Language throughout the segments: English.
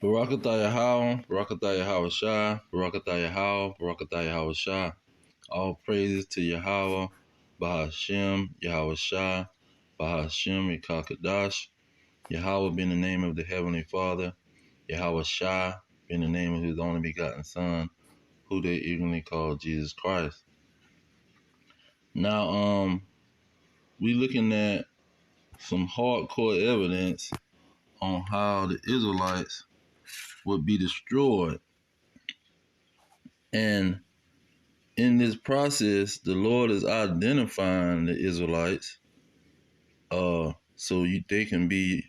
Barakatah Yahweh, Barakatah Yahweh Shai, Barakatah Yahweh, Barakatah Yahweh Shai. All praises to Yahweh, Bahashem, Yahweh Shai, Bahashem, Yekakadash. Yahweh being the name of the Heavenly Father, Yahweh Shai being the name of His only begotten Son, who they eagerly call Jesus Christ. Now, we looking at some hardcore evidence on how the Israelites would be destroyed. And in this process, the Lord is identifying the Israelites they can be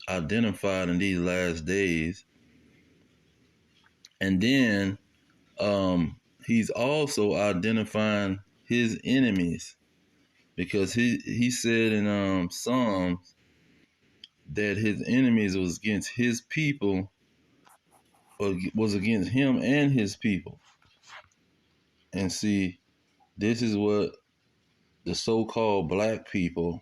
identified in these last days. And then he's also identifying his enemies, because he said in Psalms that his enemies was against his people, or was against him and his people. And see, this is what the so-called black people,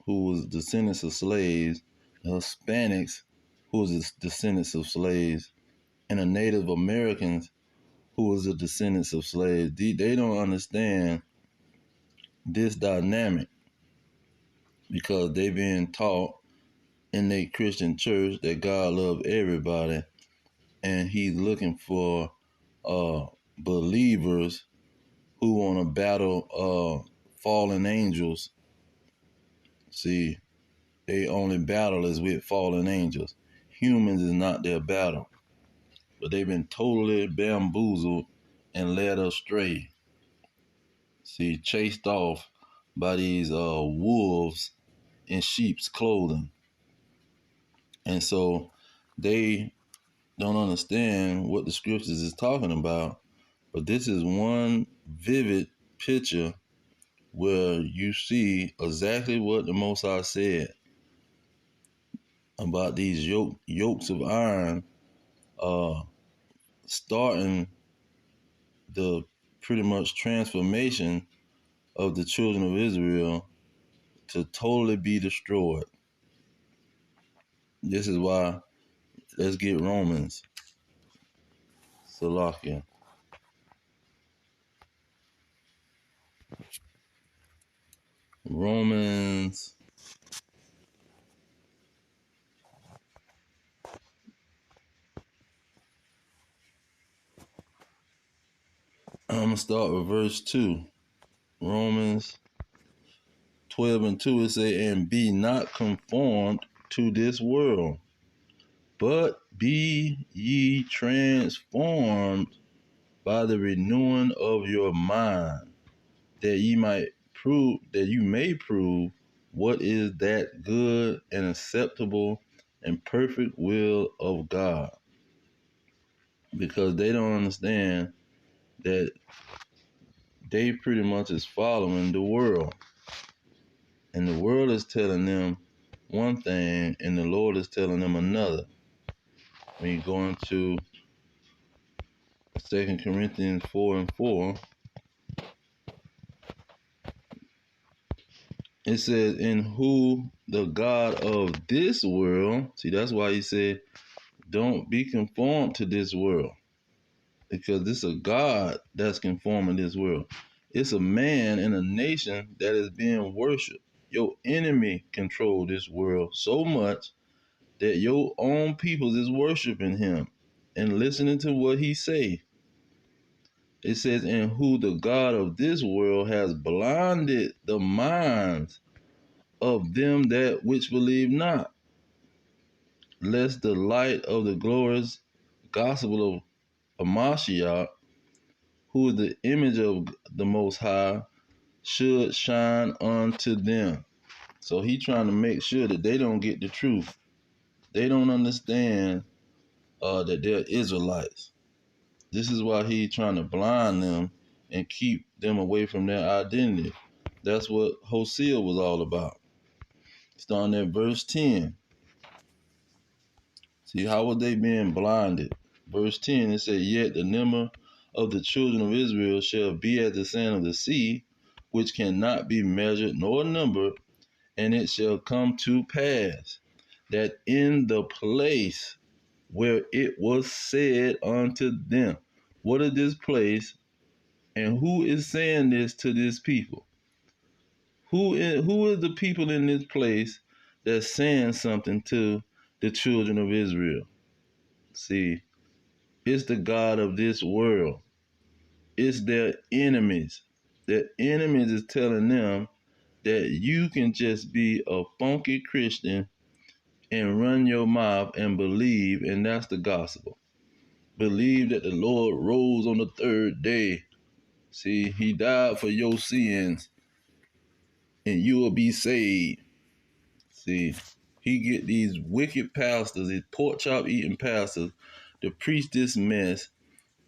who was descendants of slaves, the Hispanics, who was the descendants of slaves, and the Native Americans, who was the descendants of slaves. They don't understand this dynamic, because they been taught in their Christian church that God loves everybody, and He's looking for believers who want to battle fallen angels. See, they only battle is with fallen angels. Humans is not their battle. But they've been totally bamboozled and led astray. See, chased off by these wolves in sheep's clothing. And so they don't understand what the scriptures is talking about. But this is one vivid picture where you see exactly what the Most High said about these yokes of iron starting the pretty much transformation of the children of Israel to totally be destroyed. This is why, let's get Romans. Salakia. Romans. I'm going to start with verse 2. Romans 12:2, it say, and be not conformed to this world, but be ye transformed by the renewing of your mind, that you may prove what is that good and acceptable and perfect will of God. Because they don't understand that they pretty much is following the world. And the world is telling them one thing, and the Lord is telling them another. When you go into 2 Corinthians 4:4, it says, in who the God of this world, see, that's why he said, don't be conformed to this world, because this is a God that's conforming this world. It's a man in a nation that is being worshipped. Your enemy control this world so much that your own peoples is worshiping him and listening to what he say. It says, in who the God of this world has blinded the minds of them that which believe not, lest the light of the glorious gospel of Mashiach, who is the image of the Most High, should shine unto them. So he trying to make sure that they don't get the truth. They don't understand that they're Israelites. This is why he trying to blind them and keep them away from their identity. That's what Hosea was all about. Starting at verse 10. See, how were they being blinded? Verse 10, it said, yet the number of the children of Israel shall be as the sand of the sea, which cannot be measured nor numbered, and it shall come to pass that in the place where it was said unto them. What is this place? And who is saying this to this people? Who is the people in this place that's saying something to the children of Israel? See, it's the God of this world. It's their enemies. Their enemies is telling them that you can just be a funky Christian and run your mouth and believe, and that's the gospel. Believe that the Lord rose on the third day. See, he died for your sins, and you will be saved. See, he get these wicked pastors, these pork chop eating pastors, to preach this mess,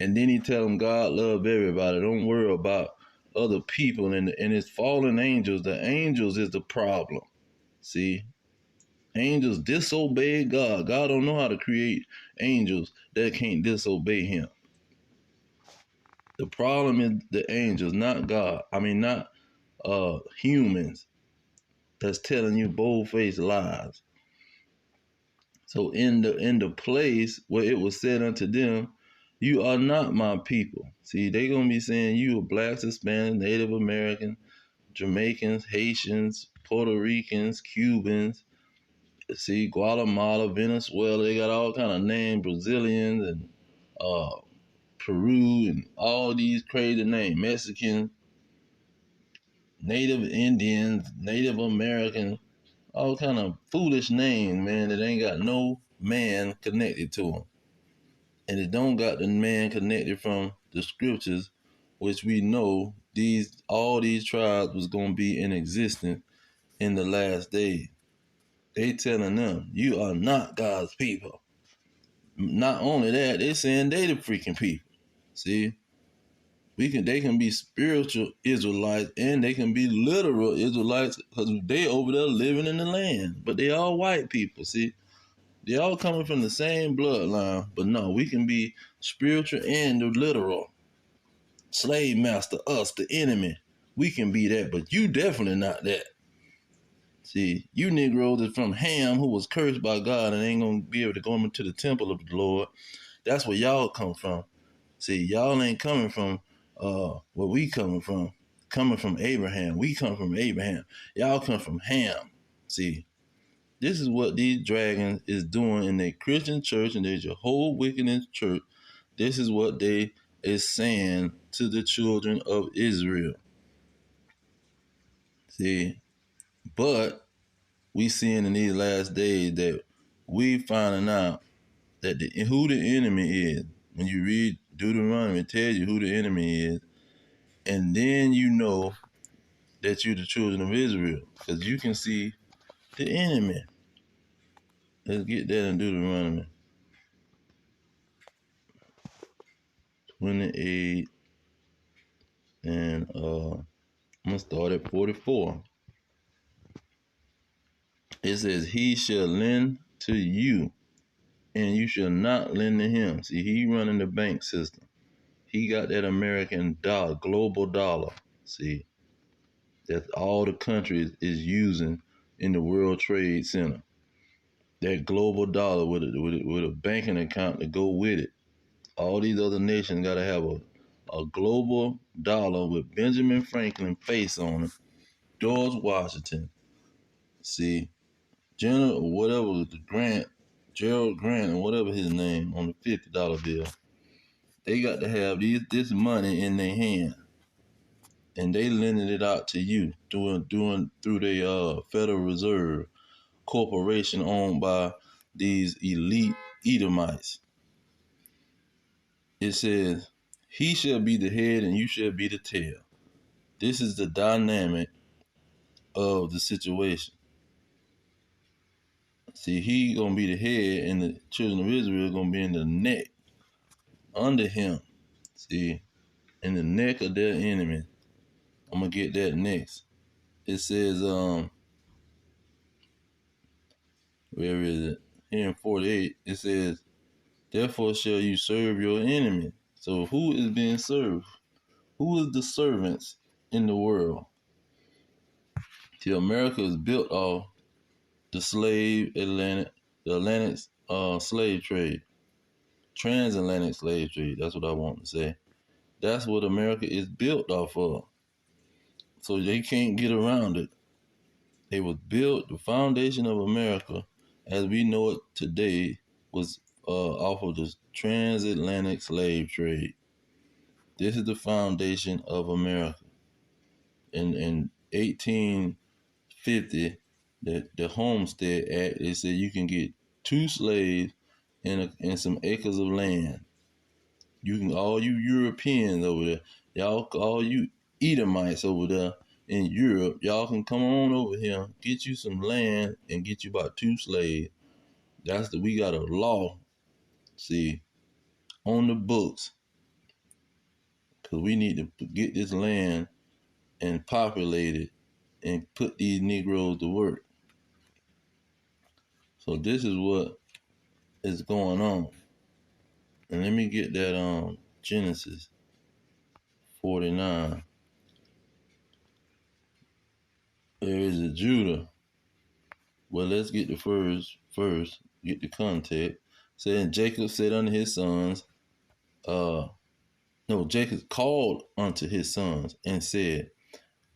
and then he tell them God love everybody. Don't worry about other people and his fallen angels. The angels is the problem. See, angels disobey God. God don't know how to create angels that can't disobey him. The problem is the angels, not God. I mean, not humans that's telling you bold-faced lies. So in the place where it was said unto them, you are not my people. See, they gonna be saying you are blacks, Hispanics, Native Americans, Jamaicans, Haitians, Puerto Ricans, Cubans. See, Guatemala, Venezuela, they got all kind of names, Brazilians and uh, Peru and all these crazy names, Mexicans, Native Indians, Native Americans, all kind of foolish names, man, that ain't got no man connected to them. And it don't got the man connected from the scriptures, which we know all these tribes was gonna be in existence in the last days. They telling them, you are not God's people. Not only that, they saying they the freaking people. See? They can be spiritual Israelites and they can be literal Israelites because they over there living in the land. But they all white people, see? They all coming from the same bloodline. But no, we can be spiritual and the literal. Slave master, us, the enemy. We can be that, but you definitely not that. See, you Negroes is from Ham, who was cursed by God and ain't gonna be able to go into the temple of the Lord. That's where y'all come from. See, y'all ain't coming from where we coming from. Coming from Abraham. We come from Abraham. Y'all come from Ham. See, this is what these dragons is doing in their Christian church and their Jehovah's Witness church. This is what they is saying to the children of Israel. See, but we seeing in these last days that we finding out that who the enemy is. When you read Deuteronomy, it tells you who the enemy is. And then you know that you're the children of Israel. Because you can see the enemy. Let's get that in Deuteronomy 28. And I'm going to start at 44. It says, he shall lend to you, and you shall not lend to him. See, he running the bank system. He got that American dollar, global dollar. See, that all the countries is using in the World Trade Center. That global dollar with a banking account to go with it. All these other nations got to have a global dollar with Benjamin Franklin face on it. George Washington. See, General whatever the Grant, Gerald Grant, and whatever his name on the $50 bill. They got to have this money in their hand, and they lending it out to you through their Federal Reserve corporation owned by these elite Edomites. It says, he shall be the head and you shall be the tail. This is the dynamic of the situation. See, he gonna be the head and the children of Israel gonna be in the neck under him. See, in the neck of their enemy. I'm gonna get that next. It says, where is it? Here in 48, it says, therefore shall you serve your enemy. So who is being served? Who is the servants in the world? See, America is built off the Atlantic slave trade, transatlantic slave trade. That's what I want to say. That's what America is built off of. So they can't get around it. They was built, the foundation of America, as we know it today, was off of the transatlantic slave trade. This is the foundation of America. In 1850, the Homestead Act, they said you can get 2 slaves in some acres of land. You can, all you Europeans over there, y'all, all you Edomites over there in Europe, y'all can come on over here, get you some land, and get you about 2 slaves. We got a law, see, on the books, because we need to get this land and populate it and put these Negroes to work. So this is what is going on. And let me get that Genesis 49. There is a Judah. Well, let's get the first, get the context. Saying Jacob said unto his sons, Jacob called unto his sons and said,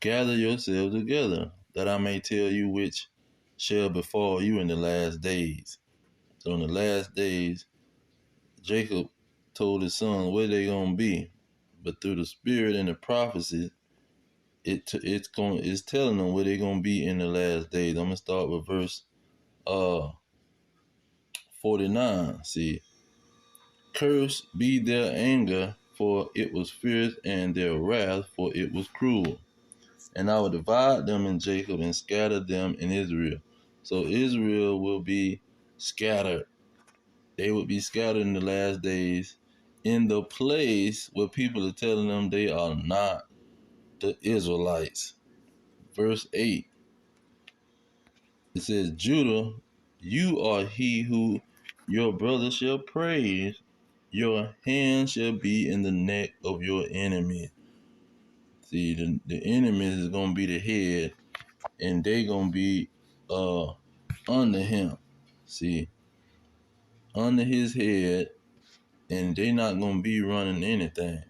gather yourselves together, that I may tell you which shall befall you in the last days. So in the last days, Jacob told his sons where they gonna be, but through the spirit and the prophecy, it's telling them where they gonna be in the last days. I'm gonna start with verse 49. See, cursed be their anger, for it was fierce, and their wrath, for it was cruel. And I will divide them in Jacob and scatter them in Israel. So Israel will be scattered. They will be scattered in the last days in the place where people are telling them they are not the Israelites. Verse 8, it says, Judah, you are he who your brother shall praise. Your hand shall be in the neck of your enemy. See, the enemy is going to be the head, and they going to be under him. See, under his head, and they not going to be running anything.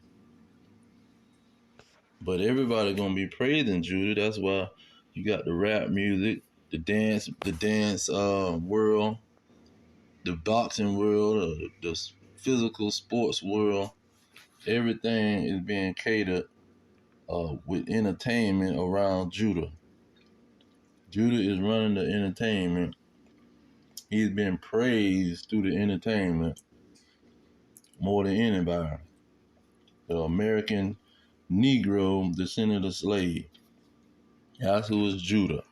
But everybody going to be praising Judah. That's why you got the rap music, the dance world, the boxing world, the physical sports world. Everything is being catered with entertainment around Judah. Judah is running the entertainment. He's been praised through the entertainment more than anybody. The American Negro descendant of slave. That's who is Judah.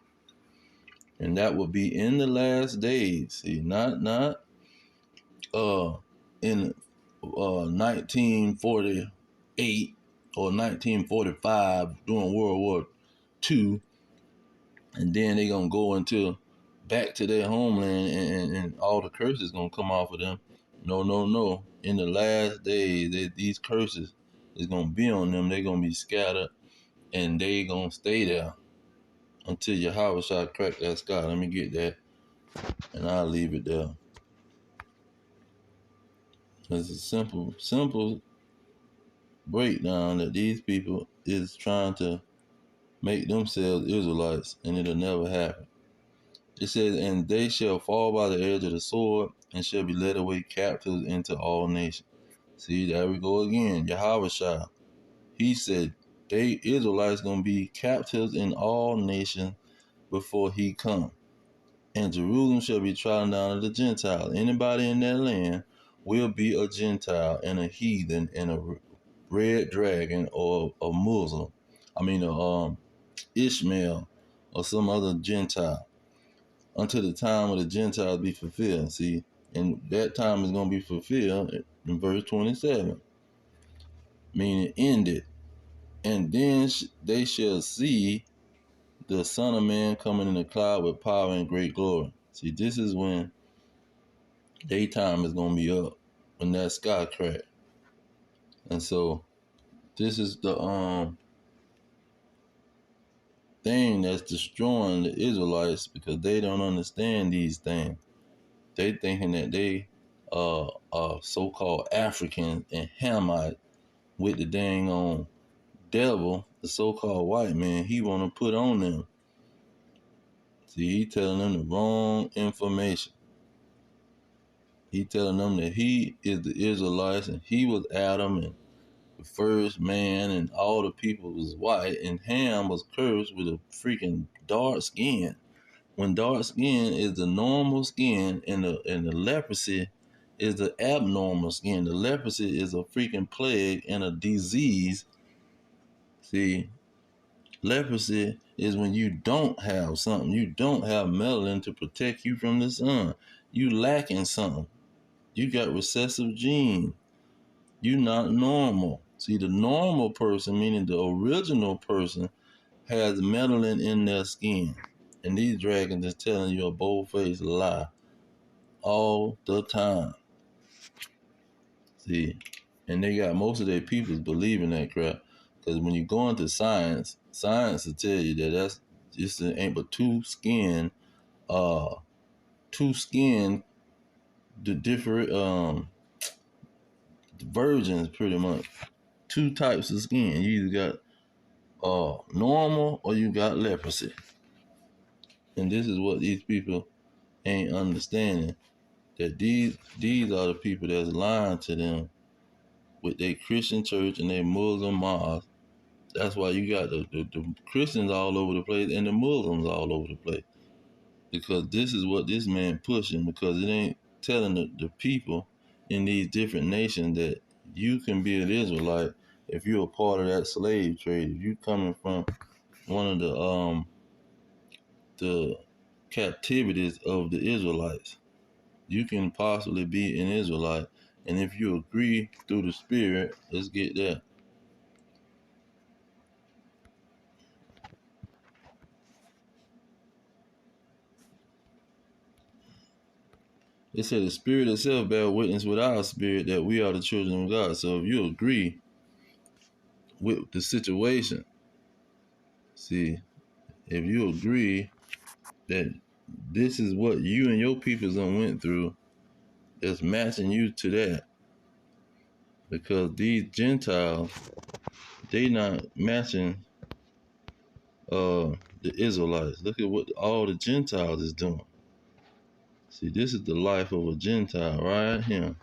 And that will be in the last days. See, not in 1948 or 1945 during World War II, and then they're gonna go into back to their homeland, and all the curses gonna come off of them. No. In the last days, these curses is gonna be on them. They're gonna be scattered, and they gonna stay there until Yahweh shall crack that sky. Let me get that, and I'll leave it there. It's a simple breakdown that these people is trying to make themselves Israelites, and it'll never happen. It says, and they shall fall by the edge of the sword, and shall be led away captives into all nations. See, there we go again. Yahweh Shah. He said they Israelites gonna be captives in all nations before he come. And Jerusalem shall be trodden down of the Gentiles. Anybody in that land will be a Gentile and a heathen and a red dragon or a Muslim. Ishmael or some other Gentile, until the time of the Gentiles be fulfilled. See, and that time is going to be fulfilled in verse 27, meaning ended. And then they shall see the Son of Man coming in the cloud with power and great glory. See, this is when daytime is going to be up, when that sky crack. And so this is the thing that's destroying the Israelites because they don't understand these things. They thinking that they are so-called Africans and Hamites with the dang on devil, the so-called white man, he want to put on them. See, he telling them the wrong information. He telling them that he is the Israelites and he was Adam and the first man and all the people was white and Ham was cursed with a freaking dark skin. When dark skin is the normal skin and the leprosy is the abnormal skin. The leprosy is a freaking plague and a disease. See, leprosy is when you don't have something. You don't have melanin to protect you from the sun. You lacking something. You got recessive genes. You not normal. See, the normal person, meaning the original person, has melanin in their skin. And these dragons is telling you a bold-faced lie all the time. See, and they got most of their people believing that crap. Because when you go into science, science will tell you that that's just ain't but two skin, the different versions pretty much. Two types of skin. You either got normal or you got leprosy. And this is what these people ain't understanding. That these are the people that's lying to them with their Christian church and their Muslim mosque. That's why you got the Christians all over the place and the Muslims all over the place. Because this is what this man pushing, because it ain't telling the people in these different nations that you can be an Israelite if you're a part of that slave trade. If you coming from one of the captivities of the Israelites, you can possibly be an Israelite. And if you agree through the Spirit, let's get that. It said the Spirit itself bear witness with our spirit that we are the children of God. So if you agree with the situation, see, if you agree that this is what you and your people done went through, that's matching you to that. Because these Gentiles, they not matching the Israelites. Look at what all the Gentiles is doing. See, this is the life of a Gentile right here.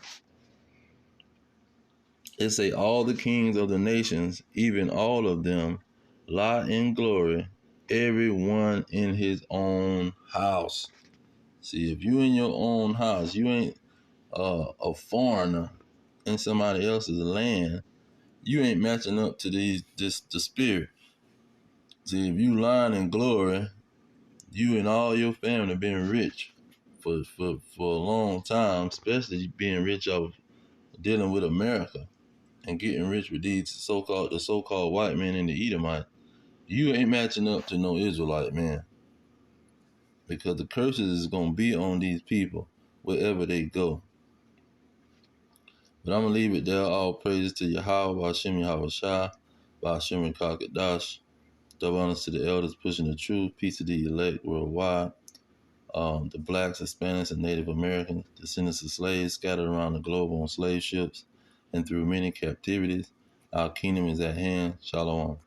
It say all the kings of the nations, even all of them, lie in glory, every one in his own house. See, if you in your own house, you ain't a foreigner in somebody else's land, you ain't matching up to the spirit. See, if you lying in glory, you and all your family been rich for a long time, especially being rich off dealing with America and getting rich with these so-called white men and the Edomite. You ain't matching up to no Israelite, man. Because the curses is gonna be on these people wherever they go. But I'm gonna leave it there. All praises to Yahweh, Ba'ashem Yahweh Shai, Ba'ashem Kakadash. Double honors to the elders pushing the truth. Peace to the elect worldwide. The blacks, Hispanics, and Native Americans, descendants of slaves scattered around the globe on slave ships and through many captivities. Our kingdom is at hand. Shalom.